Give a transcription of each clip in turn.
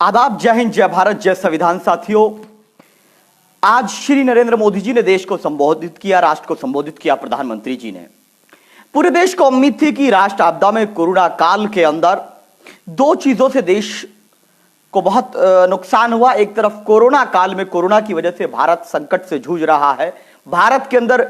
आदाब, जय हिंद, जय भारत, जय संविधान। साथियों, आज श्री नरेंद्र मोदी जी ने देश को संबोधित किया, राष्ट्र को संबोधित किया। प्रधानमंत्री जी ने पूरे देश को उम्मीद थी कि राष्ट्र आपदा में कोरोना काल के अंदर दो चीजों से देश को बहुत नुकसान हुआ। एक तरफ कोरोना काल में कोरोना की वजह से भारत संकट से जूझ रहा है, भारत के अंदर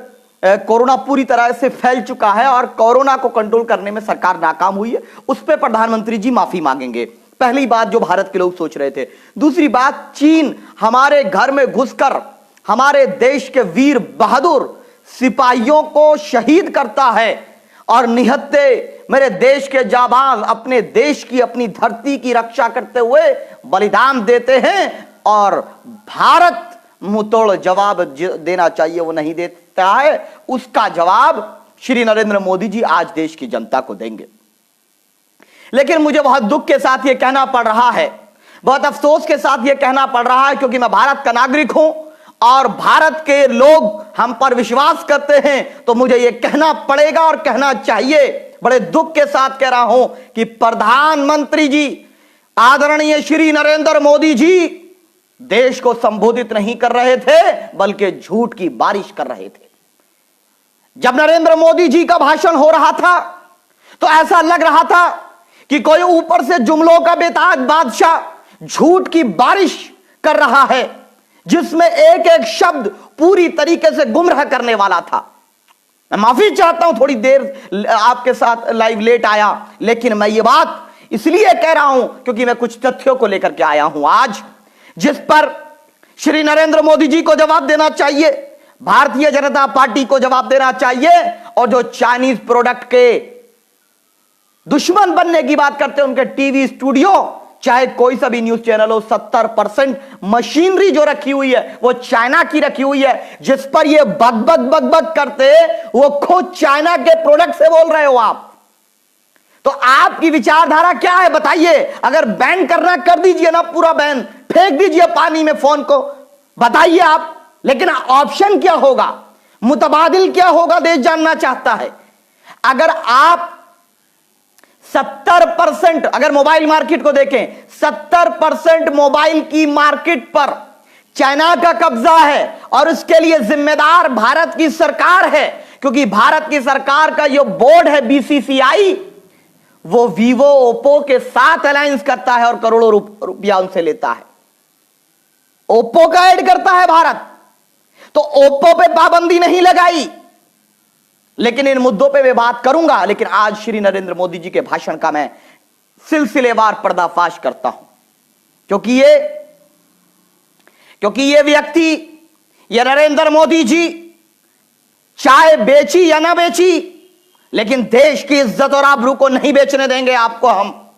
कोरोना पूरी तरह से फैल चुका है और कोरोना को कंट्रोल करने में सरकार नाकाम हुई है। उस पर प्रधानमंत्री जी माफी मांगेंगे। पहली बात जो भारत के लोग सोच रहे थे। दूसरी बात, चीन हमारे घर में घुसकर हमारे देश के वीर बहादुर सिपाहियों को शहीद करता है और निहत्थे मेरे देश के जाबाज अपने देश की, अपनी धरती की रक्षा करते हुए बलिदान देते हैं और भारत मुंहतोड़ जवाब देना चाहिए, वो नहीं देता है। उसका जवाब श्री नरेंद्र मोदी जी आज देश की जनता को देंगे। लेकिन मुझे बहुत दुख के साथ यह कहना पड़ रहा है, बहुत अफसोस के साथ यह कहना पड़ रहा है, क्योंकि मैं भारत का नागरिक हूं और भारत के लोग हम पर विश्वास करते हैं, तो मुझे यह कहना पड़ेगा और कहना चाहिए। बड़े दुख के साथ कह रहा हूं कि प्रधानमंत्री जी, आदरणीय श्री नरेंद्र मोदी जी देश को संबोधित नहीं कर रहे थे, बल्कि झूठ की बारिश कर रहे थे। जब नरेंद्र मोदी जी का भाषण हो रहा था तो ऐसा लग रहा था कि कोई ऊपर से जुमलों का बेताज बादशाह झूठ की बारिश कर रहा है, जिसमें एक एक शब्द पूरी तरीके से गुमराह करने वाला था। मैं माफी चाहता हूं, थोड़ी देर आपके साथ लाइव लेट आया, लेकिन मैं ये बात इसलिए कह रहा हूं क्योंकि मैं कुछ तथ्यों को लेकर के आया हूं आज, जिस पर श्री नरेंद्र मोदी जी को जवाब देना चाहिए, भारतीय जनता पार्टी को जवाब देना चाहिए, और जो चाइनीज प्रोडक्ट के दुश्मन बनने की बात करते हैं, उनके टीवी स्टूडियो, चाहे कोई सा भी न्यूज चैनल हो, 70% मशीनरी जो रखी हुई है वो चाइना की रखी हुई है। जिस पर ये बग करते वो खुद चाइना के प्रोडक्ट से बोल रहे हो आप। तो आपकी विचारधारा क्या है बताइए? अगर बैन करना कर दीजिए ना, पूरा बैन, फेंक दीजिए पानी में फोन को, बताइए आप। लेकिन ऑप्शन क्या होगा, मुतबादिल क्या होगा, देश जानना चाहता है। अगर आप 70%, अगर मोबाइल मार्केट को देखें, 70% मोबाइल की मार्केट पर चाइना का कब्जा है और उसके लिए जिम्मेदार भारत की सरकार है, क्योंकि भारत की सरकार का जो बोर्ड है बीसीसीआई, वो वीवो, ओप्पो के साथ अलायंस करता है और करोड़ों रुपया उनसे लेता है। ओप्पो का ऐड करता है भारत, तो ओप्पो पे पाबंदी नहीं लगाई। लेकिन इन मुद्दों पे मैं बात करूंगा, लेकिन आज श्री नरेंद्र मोदी जी के भाषण का मैं सिलसिलेवार पर्दाफाश करता हूं, क्योंकि ये व्यक्ति, ये नरेंद्र मोदी जी, चाहे बेची या ना बेची, लेकिन देश की इज्जत और आबरू को नहीं बेचने देंगे आपको हम।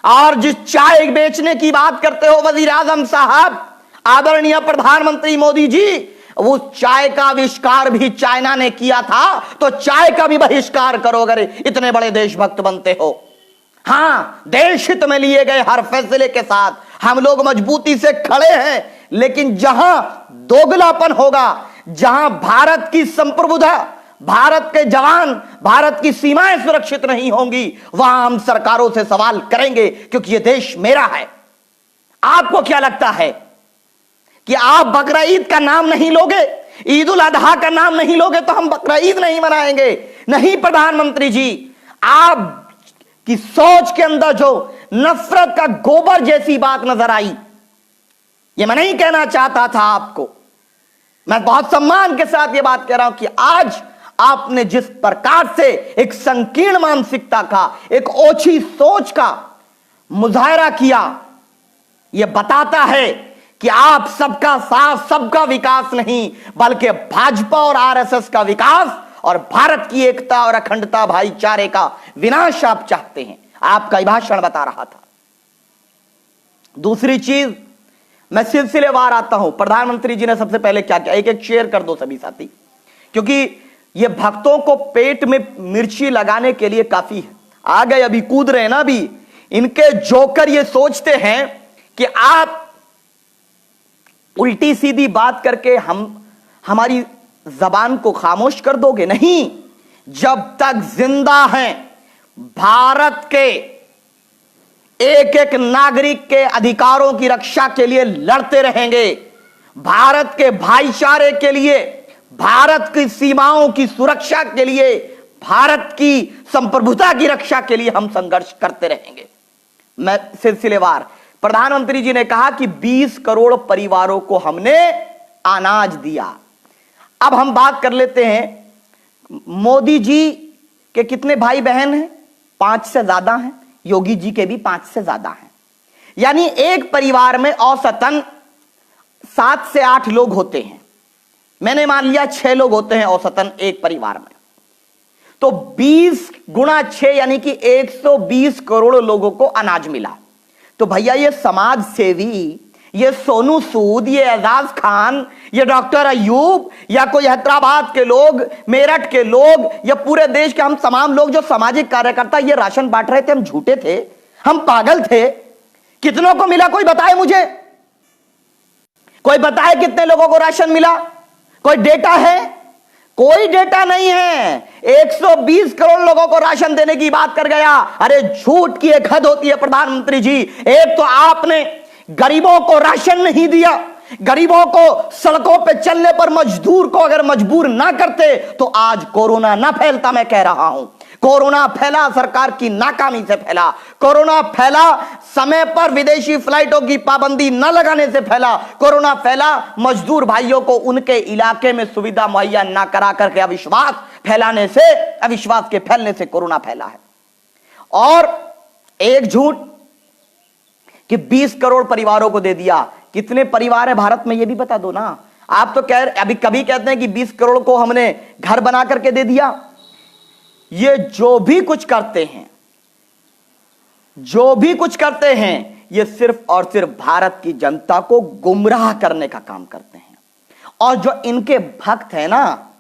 और जिस चाय बेचने की बात करते हो वजीर आजम साहब, आदरणीय प्रधानमंत्री मोदी जी, वो चाय का आविष्कार भी चाइना ने किया था, तो चाय का भी बहिष्कार करो अगर इतने बड़े देशभक्त बनते हो। हां, देश हित में लिए गए हर फैसले के साथ हम लोग मजबूती से खड़े हैं, लेकिन जहां दोगलापन होगा, जहां भारत की संप्रभुता, भारत के जवान, भारत की सीमाएं सुरक्षित नहीं होंगी, वहां हम सरकारों से सवाल करेंगे, क्योंकि यह देश मेरा है। आपको क्या लगता है कि आप बकरा ईद का नाम नहीं लोगे, ईद उल अजहा का नाम नहीं लोगे तो हम बकरा ईद नहीं मनाएंगे? नहीं प्रधानमंत्री जी, आप की सोच के अंदर जो नफरत का गोबर जैसी बात नजर आई, ये मैं नहीं कहना चाहता था आपको। मैं बहुत सम्मान के साथ ये बात कह रहा हूं कि आज आपने जिस प्रकार से एक संकीर्ण मानसिकता का, एक ओछी सोच का मुजाहरा किया, यह बताता है कि आप सबका साथ, सबका विकास नहीं, बल्कि भाजपा और आरएसएस का विकास और भारत की एकता और अखंडता, भाईचारे का विनाश आप चाहते हैं। आपका भाषण बता रहा था। दूसरी चीज, मैं सिलसिलेवार आता हूं। प्रधानमंत्री जी ने सबसे पहले क्या किया, एक एक शेयर कर दो सभी साथी, क्योंकि ये भक्तों को पेट में मिर्ची लगाने के लिए काफी है। आ गए, अभी कूद रहे ना, अभी इनके जोकर ये सोचते हैं कि आप उल्टी सीधी बात करके हमारी जबान को खामोश कर दोगे। नहीं, जब तक जिंदा हैं भारत के एक एक नागरिक के अधिकारों की रक्षा के लिए लड़ते रहेंगे। भारत के भाईचारे के लिए, भारत की सीमाओं की सुरक्षा के लिए, भारत की संप्रभुता की रक्षा के लिए हम संघर्ष करते रहेंगे। मैं सिलसिलेवार, प्रधानमंत्री जी ने कहा कि 20 करोड़ परिवारों को हमने अनाज दिया। अब हम बात कर लेते हैं, मोदी जी के कितने भाई बहन हैं? 5 से ज्यादा हैं। योगी जी के भी 5 से ज्यादा हैं। यानी एक परिवार में औसतन 7 से 8 लोग होते हैं। मैंने मान लिया 6 लोग होते हैं औसतन एक परिवार में। तो 20 गुणा 6 यानी कि 120 करोड़ लोगों को अनाज मिला। तो भैया ये समाज सेवी, ये सोनू सूद, ये एजाज खान, ये डॉक्टर अयूब, या कोई हैदराबाद के लोग, मेरठ के लोग, या पूरे देश के हम तमाम लोग जो सामाजिक कार्यकर्ता ये राशन बांट रहे थे, हम झूठे थे? हम पागल थे? कितनों को मिला कोई बताए मुझे? कोई बताए कितने लोगों को राशन मिला? कोई डेटा है? कोई डेटा नहीं है। 120 करोड़ लोगों को राशन देने की बात कर गया। अरे झूठ की एक हद होती है प्रधानमंत्री जी। एक तो आपने गरीबों को राशन नहीं दिया, गरीबों को सड़कों पे चलने पर मजदूर को अगर मजबूर ना करते तो आज कोरोना ना फैलता। मैं कह रहा हूं, कोरोना फैला सरकार की नाकामी से फैला। कोरोना फैला समय पर विदेशी फ्लाइटों की पाबंदी न लगाने से फैला। कोरोना फैला मजदूर भाइयों को उनके इलाके में सुविधा मुहैया ना करा करके अविश्वास फैलाने से, अविश्वास के फैलने से कोरोना फैला है। और एक झूठ कि 20 करोड़ परिवारों को दे दिया। कितने परिवार है भारत में ये भी बता दो ना। आप तो कह अभी कभी कहते हैं कि 20 करोड़ को हमने घर बना करके दे दिया। ये जो भी कुछ करते हैं, जो भी कुछ करते हैं, ये सिर्फ और सिर्फ भारत की जनता को गुमराह करने का काम करते हैं। और जो इनके भक्त हैं ना,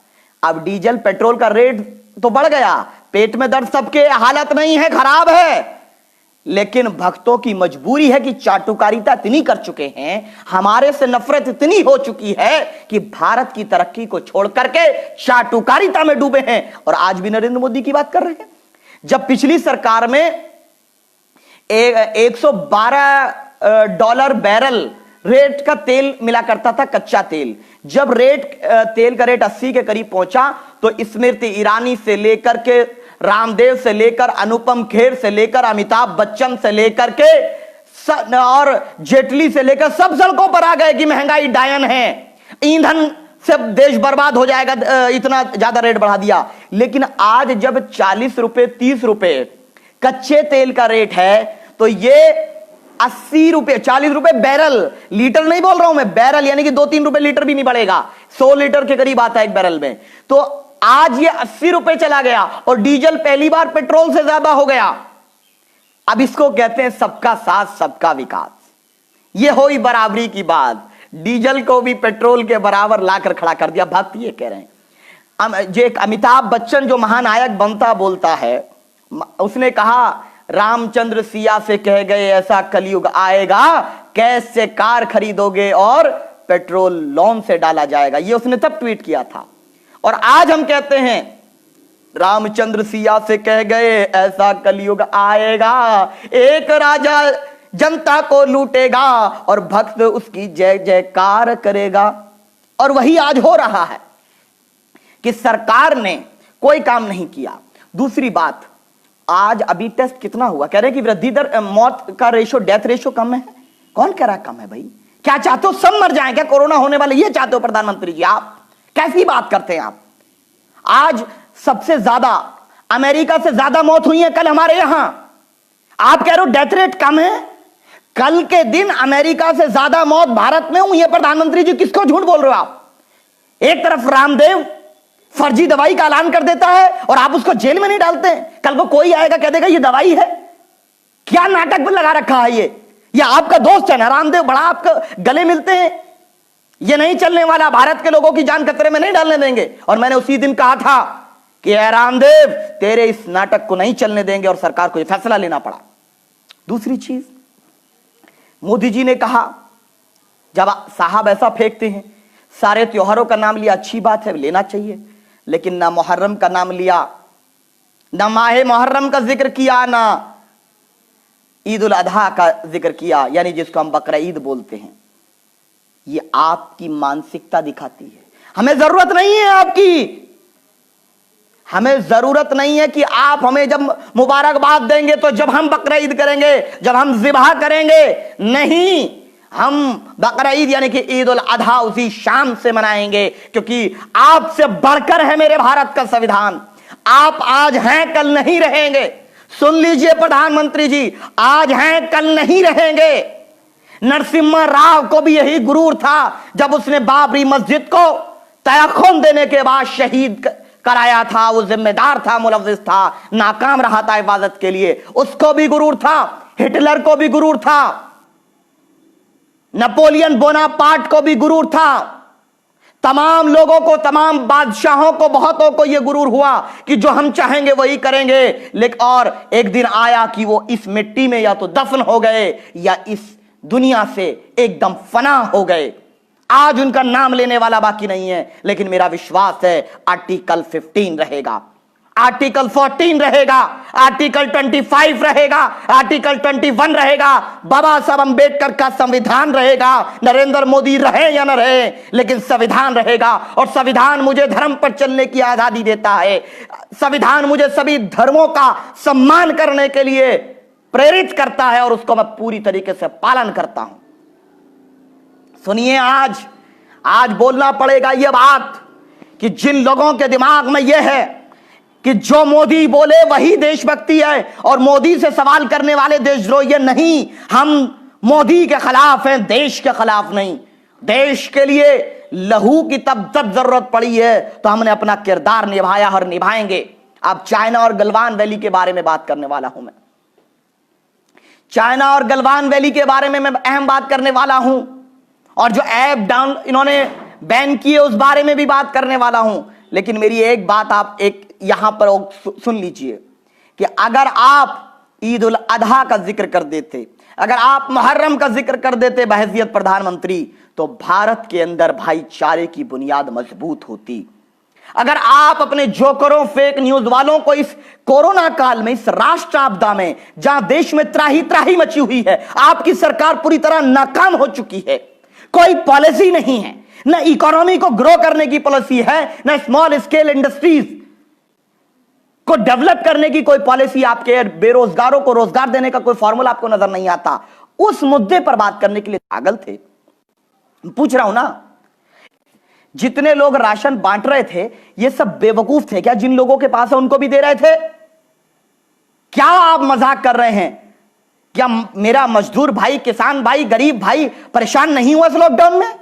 अब डीजल पेट्रोल का रेट तो बढ़ गया, पेट में दर्द सबके, हालत नहीं है, खराब है, लेकिन भक्तों की मजबूरी है कि चाटुकारिता इतनी कर चुके हैं, हमारे से नफरत इतनी हो चुकी है कि भारत की तरक्की को छोड़ करके चाटुकारिता में डूबे हैं। और आज भी नरेंद्र मोदी की बात कर रहे हैं। जब पिछली सरकार में 112 बैरल रेट का तेल मिला करता था, कच्चा तेल, जब तेल का रेट 80 के करीब पहुंचा तो स्मृति ईरानी से लेकर के, रामदेव से लेकर, अनुपम खेर से लेकर, अमिताभ बच्चन से लेकर के और जेटली से लेकर सब सड़कों पर आ गए कि महंगाई डायन है, ईंधन से देश बर्बाद हो जाएगा, इतना ज्यादा रेट बढ़ा दिया। लेकिन आज जब 40 रुपए 30 रुपए कच्चे तेल का रेट है तो ये 80 रुपए 40 रुपए बैरल, लीटर नहीं बोल रहा हूं मैं, बैरल यानी कि 2-3 रुपए लीटर भी नहीं बढ़ेगा, 100 लीटर के करीब आता है एक बैरल में। तो आज ये 80 रुपए चला गया और डीजल पहली बार पेट्रोल से ज्यादा हो गया। अब इसको कहते हैं सबका साथ सबका विकास। ये हुई बराबरी की बात। डीजल को भी पेट्रोल के बराबर लाकर खड़ा कर दिया। भक्त ये कह रहे हैं। जो एक अमिताभ बच्चन जो महानायक बनता बोलता है, उसने कहा रामचंद्र सिया से कह गए ऐसा कलयुग आएगा, कैसे कार खरीदोगे और पेट्रोल लोन से डाला जाएगा। ये उसने तब ट्वीट किया था। और आज हम कहते हैं रामचंद्र सिया से कह गए ऐसा कलयुग आएगा, एक राजा जनता को लूटेगा और भक्त उसकी जय जयकार करेगा। और वही आज हो रहा है कि सरकार ने कोई काम नहीं किया। दूसरी बात, आज अभी टेस्ट कितना हुआ, कह रहे हैं कि वृद्धि दर, मौत का रेशो, डेथ रेशो कम है। कौन कह रहा कम है भाई? क्या चाहते हो सब मर जाएं क्या कोरोना होने वाले, ये चाहते हो प्रधानमंत्री जी? आप कैसी बात करते हैं आप? आज सबसे ज्यादा, अमेरिका से ज्यादा मौत हुई है कल हमारे यहां। आप कह रहे हो डेथ रेट कम है। कल के दिन अमेरिका से ज्यादा मौत भारत में हुई है। प्रधानमंत्री जी किसको झूठ बोल रहे हो आप? एक तरफ रामदेव फर्जी दवाई का ऐलान कर देता है और आप उसको जेल में नहीं डालते। कल को कोई आएगा कह देगा ये दवाई है। क्या नाटक लगा रखा है ये आपका दोस्त है ना रामदेव, बड़ा आपके गले मिलते हैं। ये नहीं चलने वाला, भारत के लोगों की जान खतरे में नहीं डालने देंगे। और मैंने उसी दिन कहा था कि रामदेव तेरे इस नाटक को नहीं चलने देंगे और सरकार को यह फैसला लेना पड़ा। दूसरी चीज, मोदी जी ने कहा जब साहब ऐसा फेंकते हैं, सारे त्योहारों का नाम लिया, अच्छी बात है, लेना चाहिए, लेकिन ना मुहर्रम का नाम लिया, ना माहे मुहर्रम का जिक्र किया, ना ईद उल अधा का जिक्र किया, यानी जिसको हम बकरा ईद बोलते हैं। ये आपकी मानसिकता दिखाती है। हमें जरूरत नहीं है आपकी, हमें जरूरत नहीं है कि आप हमें जब मुबारकबाद देंगे तो जब हम बकरा ईद करेंगे, जब हम ज़िबह करेंगे, नहीं, हम बकरा ईद यानी कि ईद उल अधा उसी शाम से मनाएंगे, क्योंकि आपसे बढ़कर है मेरे भारत का संविधान। आप आज हैं कल नहीं रहेंगे। सुन लीजिए प्रधानमंत्री जी, आज हैं कल नहीं रहेंगे। नरसिम्हा राव को भी यही गुरूर था जब उसने बाबरी मस्जिद को तयख्खुन देने के बाद शहीद कराया था। वो जिम्मेदार था, मुलव्विस था, नाकाम रहा था हिफाजत के लिए। उसको भी गुरूर था, हिटलर को भी गुरूर था, नेपोलियन बोनापार्ट को भी गुरूर था। तमाम लोगों को, तमाम बादशाहों को, बहुतों को यह गुरूर हुआ कि जो हम चाहेंगे वही करेंगे। लेकिन और एक दिन आया कि वो इस मिट्टी में या तो दफन हो गए या इस दुनिया से एकदम फना हो गए। आज उनका नाम लेने वाला बाकी नहीं है। लेकिन मेरा विश्वास है आर्टिकल 15 रहेगा, आर्टिकल 14 रहेगा, आर्टिकल 25 रहेगा, आर्टिकल 21 रहेगा, बाबा साहब अंबेडकर का संविधान रहेगा। नरेंद्र मोदी रहे या न रहे, लेकिन संविधान रहेगा। और संविधान मुझे धर्म पर चलने की आजादी देता है। संविधान मुझे सभी धर्मों का सम्मान करने के लिए प्रेरित करता है और उसको मैं पूरी तरीके से पालन करता हूं। सुनिए, आज बोलना पड़ेगा यह बात कि जिन लोगों के दिमाग में यह है कि जो मोदी बोले वही देशभक्ति है और मोदी से सवाल करने वाले देशद्रोही है, नहीं, हम मोदी के खिलाफ हैं, देश के खिलाफ नहीं। देश के लिए लहू की तब जरूरत पड़ी है तो हमने अपना किरदार निभाया और निभाएंगे। अब चाइना और गलवान वैली के बारे में बात करने वाला हूं मैं। चाइना और गलवान वैली के बारे में मैं अहम बात करने वाला हूं, और जो ऐप डाउन इन्होंने बैन किए उस बारे में भी बात करने वाला हूं। लेकिन मेरी एक बात आप एक यहां पर सुन लीजिए कि अगर आप ईद उल अधा का जिक्र कर देते, अगर आप मुहर्रम का जिक्र कर देते बहैसियत प्रधानमंत्री, तो भारत के अंदर भाईचारे की बुनियाद मजबूत होती। अगर आप अपने जोकरों, फेक न्यूज वालों को इस कोरोना काल में, इस राष्ट्र आपदा में, जहां देश में त्राही त्राही मची हुई है, आपकी सरकार पूरी तरह नाकाम हो चुकी है, कोई पॉलिसी नहीं है, न इकोनॉमी को ग्रो करने की पॉलिसी है, न स्मॉल स्केल इंडस्ट्रीज को डेवलप करने की कोई पॉलिसी, आपके बेरोजगारों को रोजगार देने का कोई फॉर्मूला आपको नजर नहीं आता। उस मुद्दे पर बात करने के लिए पागल थे। पूछ रहा हूं ना, जितने लोग राशन बांट रहे थे ये सब बेवकूफ थे क्या? जिन लोगों के पास है उनको भी दे रहे थे क्या? आप मजाक कर रहे हैं क्या? मेरा मजदूर भाई, किसान भाई, गरीब भाई परेशान नहीं हुआ इस लॉकडाउन में?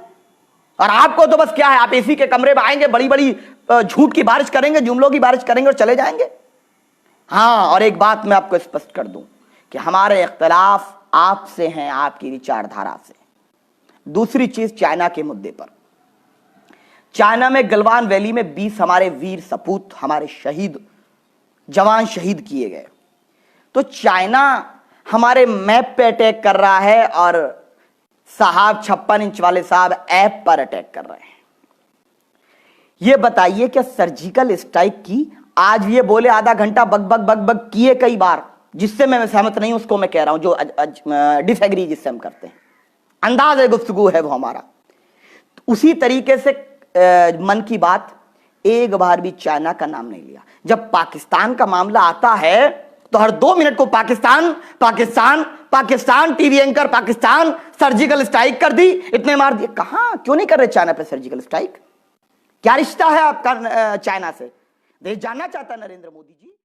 और आपको तो बस क्या है, आप एसी के कमरे में आएंगे, बड़ी बड़ी झूठ की बारिश करेंगे, जुमलों की बारिश करेंगे और चले जाएंगे। हाँ, और एक बात मैं आपको स्पष्ट कर दूं कि हमारे इख्तिलाफ आपसे हैं, आपकी विचारधारा से। दूसरी चीज, चाइना के मुद्दे पर, चाइना में गलवान वैली में 20 हमारे वीर सपूत, हमारे शहीद जवान शहीद किए गए। तो चाइना हमारे मैप पे अटैक कर रहा है और साहब 56 इंच वाले साहब ऐप पर अटैक कर रहे हैं। ये बताइए क्या सर्जिकल स्ट्राइक की? आज ये बोले आधा घंटा बग बग बग बग किए कई बार, जिससे मैं सहमत नहीं, उसको मैं कह रहा हूं, जो डिसएग्री जिससे हम करते हैं, अंदाज गुफ्तगू है वो हमारा। उसी तरीके से मन की बात एक बार भी चाइना का नाम नहीं लिया। जब पाकिस्तान का मामला आता है तो हर 2 मिनट को Pakistan Pakistan Pakistan, TV anchor Pakistan, surgical strike कर दी, इतने मार दिए। कहां, क्यों नहीं कर रहे चाइना पे सर्जिकल स्ट्राइक? क्या रिश्ता है आपका चाइना से? देश जानना चाहता है नरेंद्र मोदी जी।